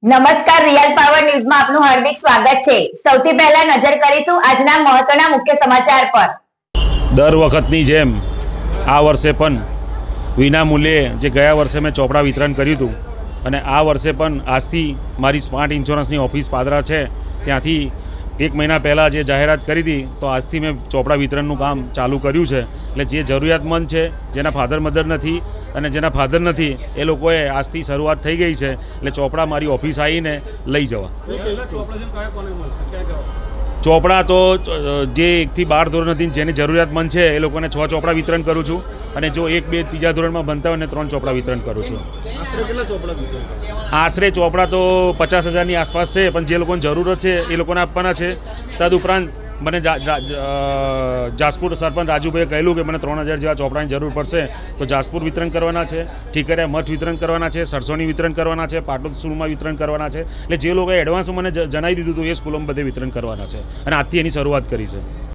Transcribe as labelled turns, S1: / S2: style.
S1: નમસ્કાર, real power ન્યૂઝમાં આપનું હાર્દિક સ્વાગત છે। સૌથી પહેલા નજર કરીશું આજના મહત્વના મુખ્ય સમાચાર પર।
S2: દર વખતની જેમ આ વર્ષે પણ વિના મૂલ્યે જે ગયા વર્ષે મેં ચોપડા વિતરણ કર્યું હતું અને આ વર્ષે પણ આજથી મારી સ્માર્ટ ઇન્સ્યોરન્સની ઓફિસ પાદરા છે ત્યાંથી 1 મહિના પહેલાં જે જાહેરાત કરી હતી તો આજથી મેં ચોપડા વિતરણનું કામ ચાલુ કર્યું છે। એટલે જે જરૂરિયાતમંદ છે, જેના ફાધર મધર નથી અને જેના ફાધર નથી એ લોકોએ આજથી શરૂઆત થઈ ગઈ છે। એટલે ચોપડા મારી ઓફિસ આવીને લઈ જવા। ચોપડા તો જે 1 થી 12 ધોરણ હતી જેની જરૂરિયાતમંદ છે એ લોકોને 6 ચોપડા વિતરણ કરું છું અને જો 1, 2, 3 ધોરણમાં ભણતા હોય ને 3 ચોપડા વિતરણ કરું છું। આશરે ચોપડા તો 50,000ની આસપાસ છે, પણ જે લોકોને જરૂરત છે એ લોકોને આપવાના છે। તદુપરાંત મને જાસપુર સરપંચ રાજુભાઈએ કહેલું કે મને 3,000 જેવા ચોપડાની જરૂર પડશે તો જાસપુર વિતરણ કરવાના છે, ઠીકરિયા મઠ વિતરણ કરવાના છે, સરસોની વિતરણ કરવાના છે, પાટોદ સ્કૂલમાં વિતરણ કરવાના છે। એટલે જે લોકોએ એડવાન્સમાં મને જણાવી દીધું હતું એ સ્કૂલોમાં બધે વિતરણ કરવાના છે અને આજથી એની શરૂઆત કરી છે।